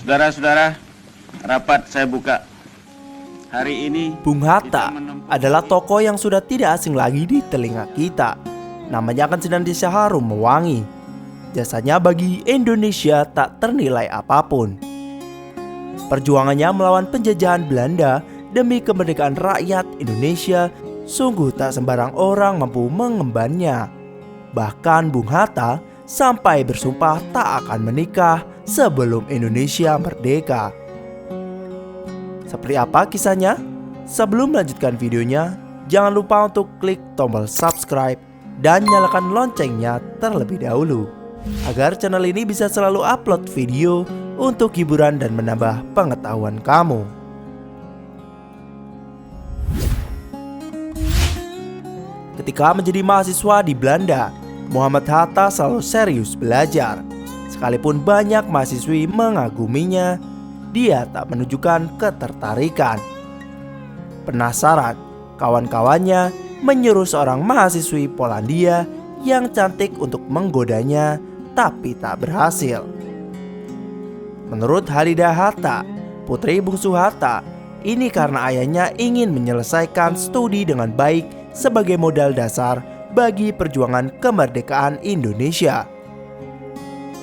Saudara-saudara, rapat saya buka. Hari ini Bung Hatta adalah tokoh yang sudah tidak asing lagi di telinga kita. Namanya akan senantiasa harum mewangi. Jasanya bagi Indonesia tak ternilai apapun. Perjuangannya melawan penjajahan Belanda demi kemerdekaan rakyat Indonesia sungguh tak sembarang orang mampu mengembannya. Bahkan Bung Hatta sampai bersumpah tak akan menikah sebelum Indonesia merdeka. Seperti apa kisahnya? Sebelum melanjutkan videonya, jangan lupa untuk klik tombol subscribe dan nyalakan loncengnya terlebih dahulu, agar channel ini bisa selalu upload video untuk hiburan dan menambah pengetahuan kamu. Ketika menjadi mahasiswa di Belanda, Muhammad Hatta selalu serius belajar. Sekalipun banyak mahasiswi mengaguminya, dia tak menunjukkan ketertarikan. Penasaran, kawan-kawannya menyuruh seorang mahasiswi Polandia yang cantik untuk menggodanya, tapi tak berhasil. Menurut Halida Hatta, putri bungsu Hatta, ini karena ayahnya ingin menyelesaikan studi dengan baik sebagai modal dasar bagi perjuangan kemerdekaan Indonesia.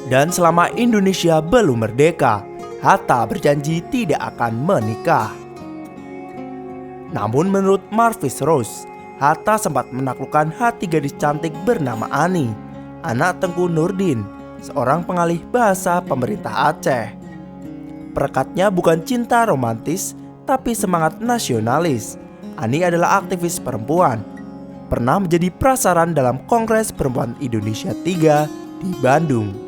Dan selama Indonesia belum merdeka, Hatta berjanji tidak akan menikah. Namun menurut Marvis Rose, Hatta sempat menaklukkan hati gadis cantik bernama Ani, anak Tengku Nurdin, seorang pengalih bahasa pemerintah Aceh. Perekatnya bukan cinta romantis, tapi semangat nasionalis. Ani adalah aktivis perempuan, pernah menjadi prasaran dalam Kongres Perempuan Indonesia III di Bandung.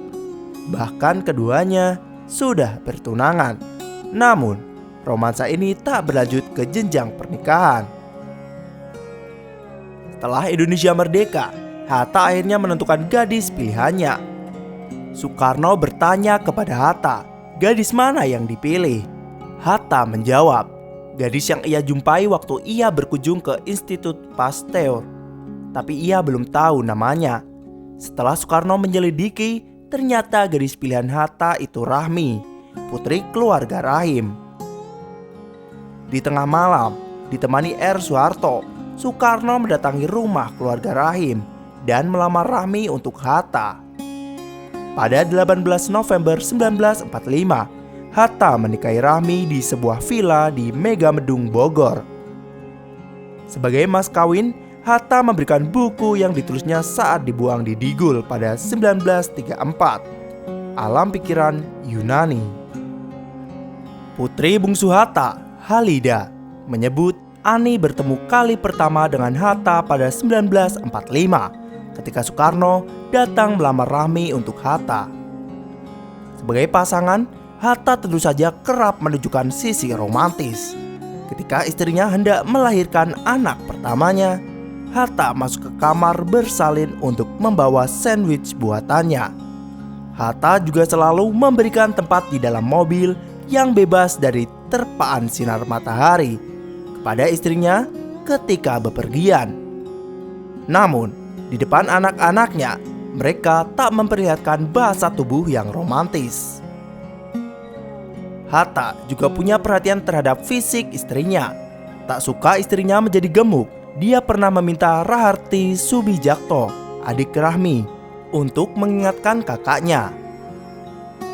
Bahkan keduanya sudah bertunangan. Namun, romansa ini tak berlanjut ke jenjang pernikahan. Setelah Indonesia merdeka, Hatta akhirnya menentukan gadis pilihannya. Soekarno bertanya kepada Hatta, gadis mana yang dipilih? Hatta menjawab, gadis yang ia jumpai waktu ia berkunjung ke Institut Pasteur. Tapi ia belum tahu namanya. Setelah Soekarno menyelidiki, ternyata gadis pilihan Hatta itu Rahmi, putri keluarga Rahim. Di tengah malam, ditemani R. Soeharto, Soekarno mendatangi rumah keluarga Rahim dan melamar Rahmi untuk Hatta. Pada 18 November 1945, Hatta menikahi Rahmi di sebuah villa di Megamendung, Bogor. Sebagai mas kawin, Hatta memberikan buku yang ditulisnya saat dibuang di Digul pada 1934, Alam Pikiran Yunani. Putri bungsu Hatta, Halida, menyebut Ani bertemu kali pertama dengan Hatta pada 1945 ketika Soekarno datang melamar Rahmi untuk Hatta. Sebagai pasangan, Hatta tentu saja kerap menunjukkan sisi romantis. Ketika istrinya hendak melahirkan anak pertamanya, Hatta masuk ke kamar bersalin untuk membawa sandwich buatannya. Hatta juga selalu memberikan tempat di dalam mobil yang bebas dari terpaan sinar matahari kepada istrinya ketika bepergian. Namun, di depan anak-anaknya, mereka tak memperlihatkan bahasa tubuh yang romantis. Hatta juga punya perhatian terhadap fisik istrinya. Tak suka istrinya menjadi gemuk, dia pernah meminta Raharti Subijakto, adik Rahmi, untuk mengingatkan kakaknya.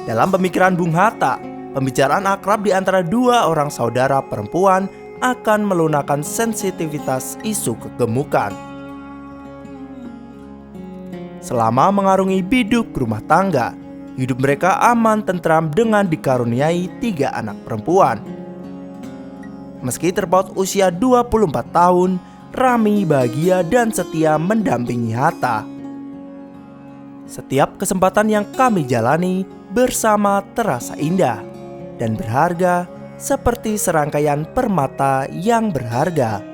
Dalam pemikiran Bung Hatta, pembicaraan akrab di antara dua orang saudara perempuan akan melunakkan sensitivitas isu kegemukan. Selama mengarungi biduk rumah tangga, hidup mereka aman tentram dengan dikaruniai 3 anak perempuan. Meski terpaut usia 24 tahun, Rahmi bahagia dan setia mendampingi Hatta. Setiap kesempatan yang kami jalani, bersama terasa indah dan berharga seperti serangkaian permata yang berharga.